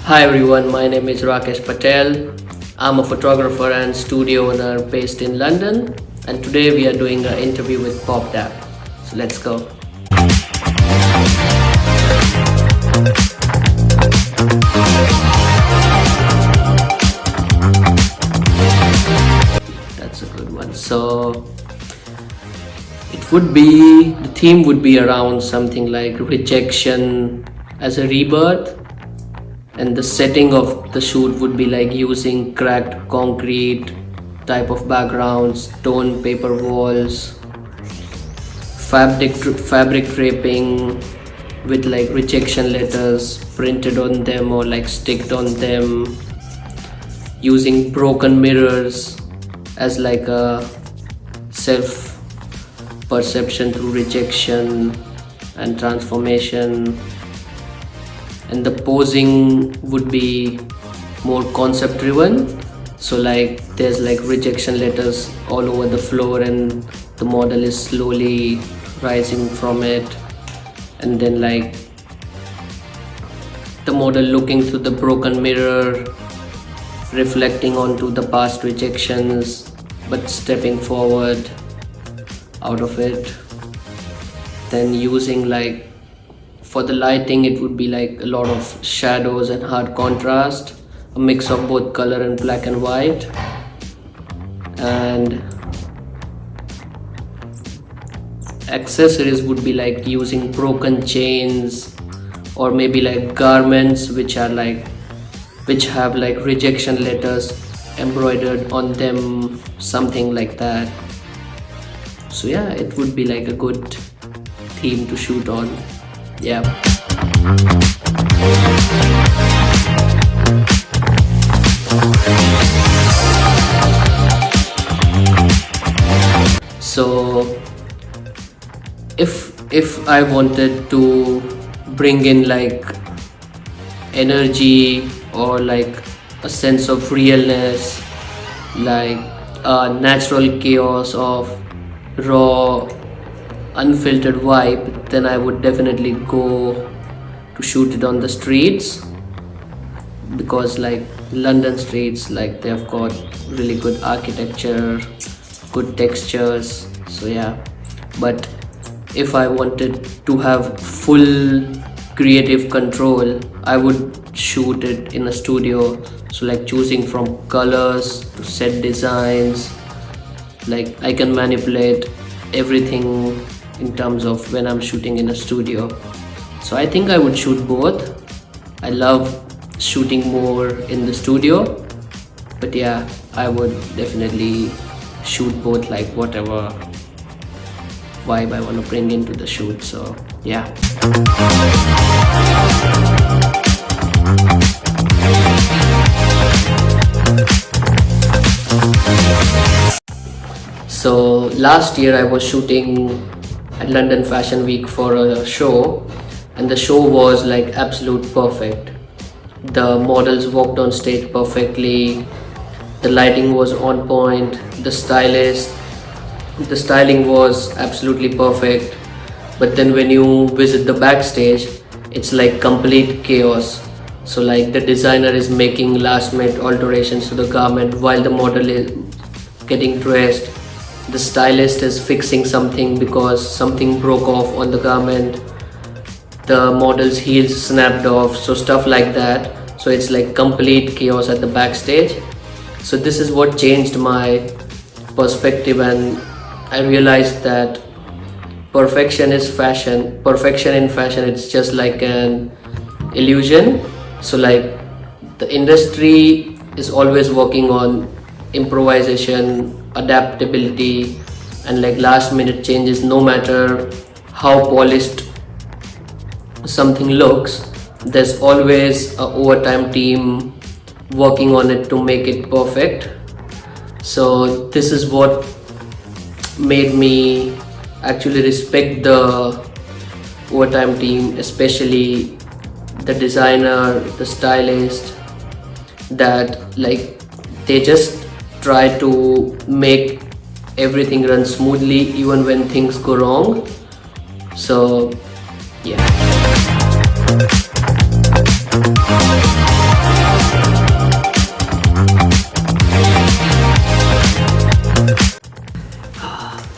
Hi everyone, my name is Rakesh Patel. I'm a photographer and studio owner based in London, and today we are doing an interview with Popp Dapp. So let's go. That's a good one. So the theme would be around something like rejection as a rebirth. And the setting of the shoot would be like using cracked concrete type of backgrounds, torn paper walls, fabric draping with like rejection letters printed on them or like sticked on them, using broken mirrors as like a self perception through rejection and transformation. And the posing would be more concept driven, so like there's like rejection letters all over the floor and the model is slowly rising from it, and then like the model looking through the broken mirror, reflecting onto the past rejections but stepping forward out of it. Then using like, for the lighting, it would be like a lot of shadows and hard contrast, a mix of both color and black and white. And accessories would be like using broken chains or maybe like garments which have like rejection letters embroidered on them, something like that. So yeah, it would be like a good theme to shoot on. Yeah. So if I wanted to bring in like energy or like a sense of realness, like a natural chaos of raw unfiltered vibe, then I would definitely go to shoot it on the streets, because like London streets, like they've got really good architecture, good textures. So yeah, but if I wanted to have full creative control, I would shoot it in a studio. So like choosing from colors to set designs, like I can manipulate everything in terms of when I'm shooting in a studio. So I think I would shoot both. I love shooting more in the studio, but yeah, I would definitely shoot both, like whatever vibe I want to bring into the shoot. So yeah. So last year I was shooting at London Fashion Week for a show, and the show was like absolute perfect. The models walked on stage perfectly, the lighting was on point, the styling was absolutely perfect. But then when you visit the backstage, it's like complete chaos. So like the designer is making last minute alterations to the garment while the model is getting dressed. The stylist is fixing something because something broke off on the garment. The model's heels snapped off, so stuff like that. So it's like complete chaos at the backstage. So this is what changed my perspective, and I realized that perfection in fashion, it's just like an illusion. So like the industry is always working on improvisation, adaptability, and like last minute changes. No matter how polished something looks, there's always a overtime team working on it to make it perfect. So this is what made me actually respect the overtime team, especially the designer, the stylist, that like they just try to make everything run smoothly even when things go wrong. So yeah.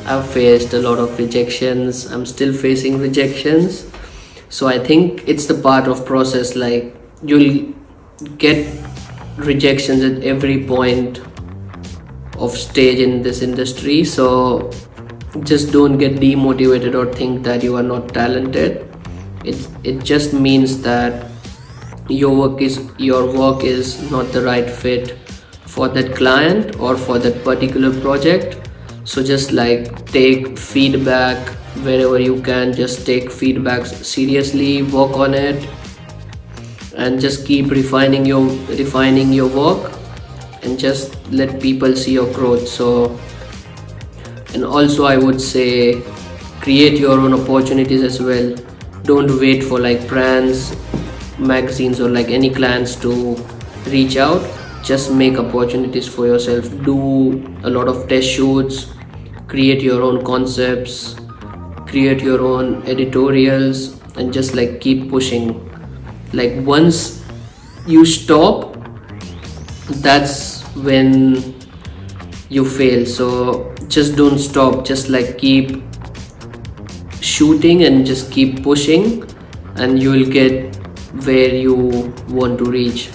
I've faced a lot of rejections. I'm still facing rejections. So I think it's the part of process. Like, you'll get rejections at every point of stage in this industry. So just don't get demotivated or think that you are not talented. It just means that your work is not the right fit for that client or for that particular project. So just like take feedback wherever you can. Just take feedback seriously, work on it, and just keep refining your work, and just let people see your growth. So, and also I would say, create your own opportunities as well. Don't wait for like brands, magazines, or like any clients to reach out. Just make opportunities for yourself. Do a lot of test shoots, create your own concepts, create your own editorials, and just like keep pushing. Like, once you stop, that's when you fail. So just don't stop. Just like keep shooting and just keep pushing, and you will get where you want to reach.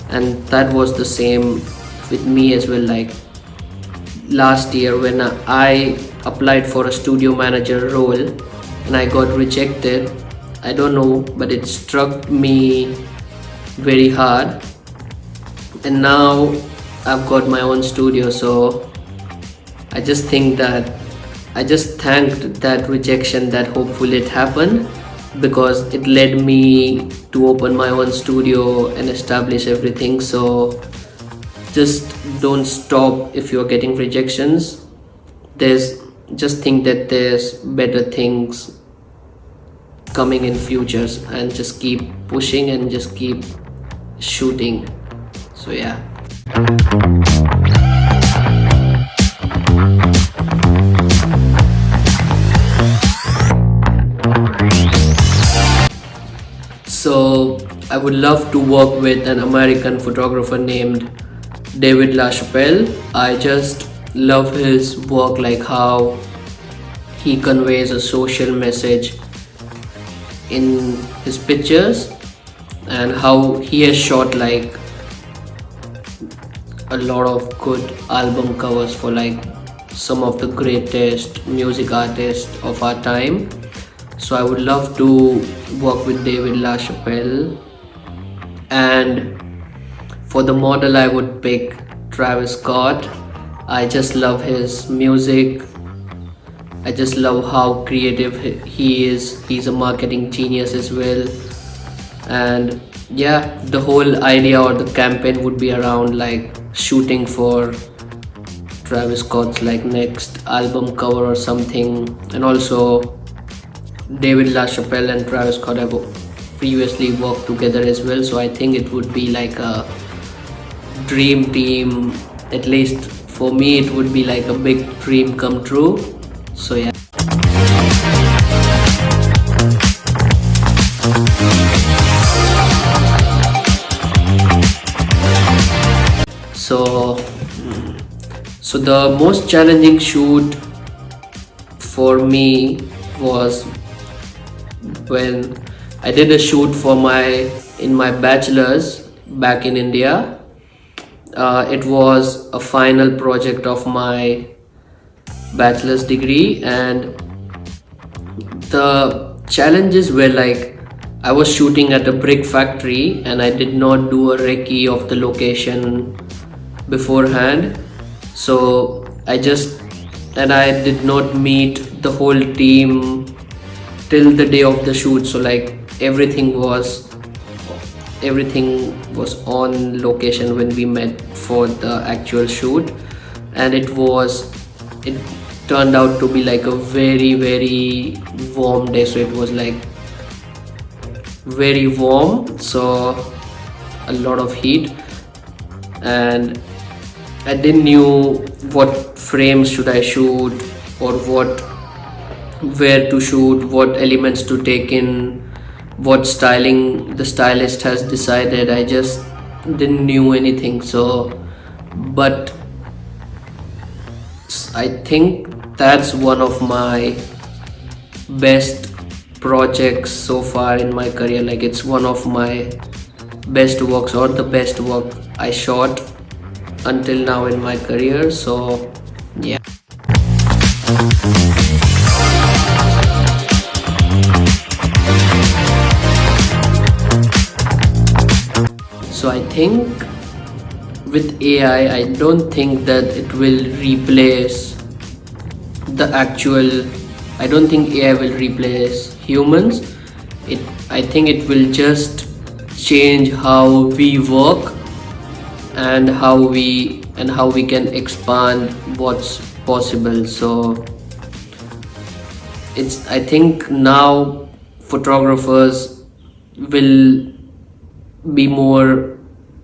And that was the same with me as well. Like, last year when I applied for a studio manager role and I got rejected, I don't know, but it struck me very hard. And now I've got my own studio. So I just think that I just thanked that rejection, that hopefully it happened, because it led me to open my own studio and establish everything. So just don't stop if you're getting rejections. Just think that there's better things coming in futures, and just keep pushing and just keep shooting. So yeah. So I would love to work with an American photographer named David LaChapelle. I just love his work, like how he conveys a social message in his pictures, and how he has shot like a lot of good album covers for like some of the greatest music artists of our time. So I would love to work with David LaChapelle. And for the model, I would pick Travis Scott. I just love his music. I just love how creative he is. He's a marketing genius as well. And yeah, the whole idea or the campaign would be around like shooting for Travis Scott's like next album cover or something. And also David LaChapelle and Travis Scott have previously worked together as well. So I think it would be like a dream team. At least for me, it would be like a big dream come true. So yeah. So the most challenging shoot for me was when I did a shoot for in my bachelor's back in India. It was a final project of my bachelor's degree, and the challenges were like, I was shooting at a brick factory and I did not do a recce of the location beforehand. So I did not meet the whole team till the day of the shoot. So like everything was on location when we met for the actual shoot, and it turned out to be like a very, very warm day. So it was like very warm, so a lot of heat, and I didn't knew what frames should I shoot, or where to shoot, what elements to take in, what styling the stylist has decided. I just didn't knew anything. So but I think that's one of my best projects so far in my career. Like, it's one of my best works or the best work I shot until now in my career. So yeah. So I think with AI, I don't think that it will replace the actual, I don't think AI will replace humans. I think it will just change how we work and how we can expand what's possible. So I think now photographers will be more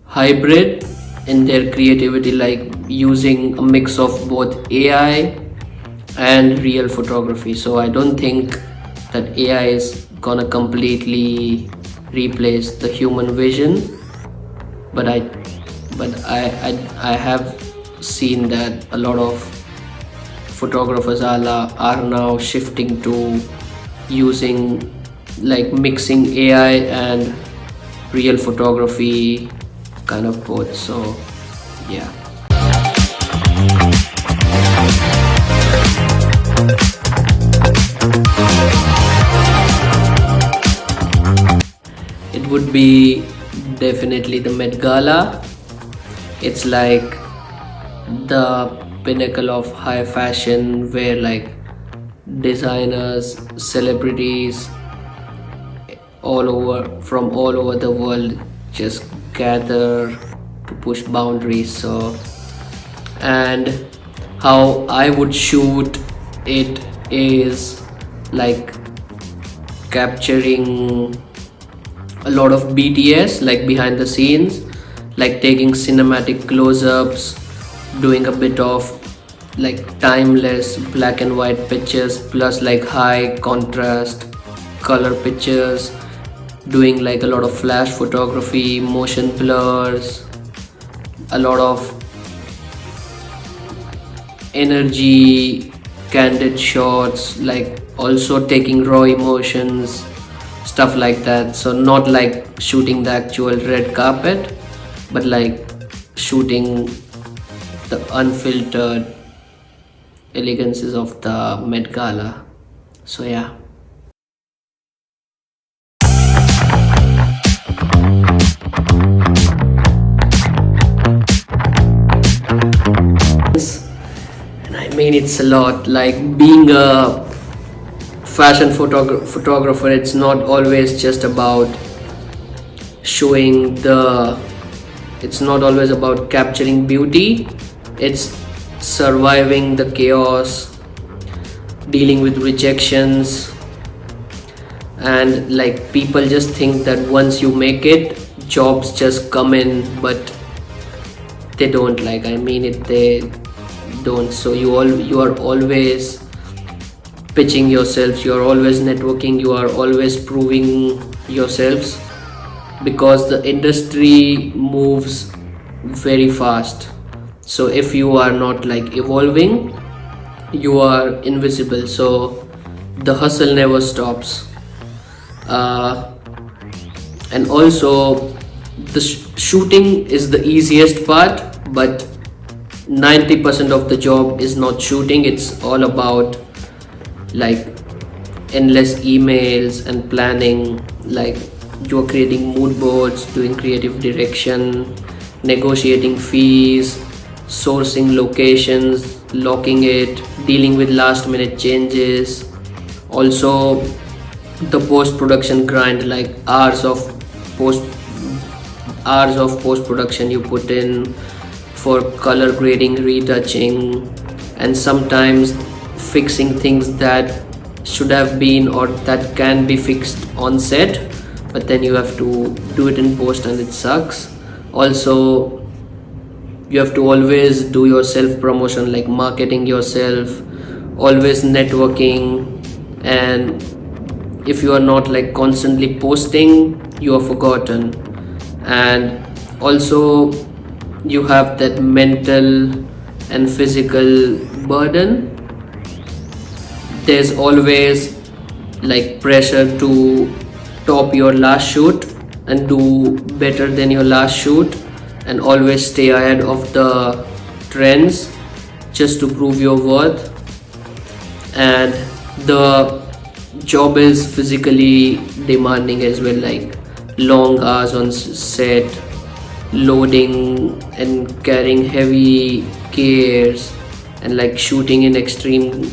hybrid in their creativity, like using a mix of both AI and real photography. So I don't think that AI is gonna completely replace the human vision, but I have seen that a lot of photographers are now shifting to using, like, mixing AI and real photography, kind of both. So yeah. It would be definitely the Met Gala. It's like the pinnacle of high fashion, where like designers, celebrities from all over the world just gather to push boundaries. So, and how I would shoot it is like capturing a lot of BTS, like behind the scenes, like taking cinematic close-ups, doing a bit of like timeless black and white pictures plus like high contrast color pictures, doing like a lot of flash photography, motion blurs, a lot of energy candid shots, like also taking raw emotions, stuff like that. So not like shooting the actual red carpet, but like shooting the unfiltered elegances of the Met Gala. So yeah. And I mean, it's a lot. Like, being a fashion photographer, it's not always just about it's not always about capturing beauty. It's surviving the chaos, dealing with rejections, and like people just think that once you make it, jobs just come in, but they don't. Like, I mean it, they don't. So you are always pitching yourselves, you are always networking, you are always proving yourselves, because the industry moves very fast. So if you are not like evolving, you are invisible. So the hustle never stops. And also the shooting is the easiest part, but 90% of the job is not shooting. It's all about like endless emails and planning. Like, you're creating mood boards, doing creative direction, negotiating fees, sourcing locations, locking it, dealing with last minute changes. Also the post-production grind, like hours of post-production you put in for color grading, retouching, and sometimes fixing things that should have been or that can be fixed on set, but then you have to do it in post and it sucks. Also, you have to always do your self promotion, like marketing yourself, always networking, and if you are not like constantly posting, you are forgotten. And also you have that mental and physical burden, there's always like pressure to top your last shoot and do better than your last shoot, and always stay ahead of the trends just to prove your worth. And the job is physically demanding as well, like long hours on set, loading and carrying heavy gears, and like shooting in extreme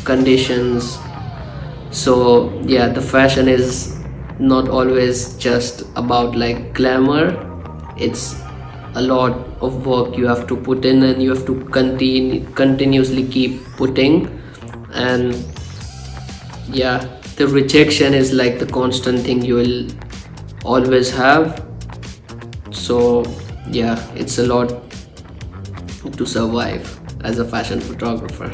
conditions. So yeah, the fashion is not always just about like glamour. It's a lot of work you have to put in, and you have to continuously keep putting. And yeah, the rejection is like the constant thing you will always have. So yeah, it's a lot to survive as a fashion photographer.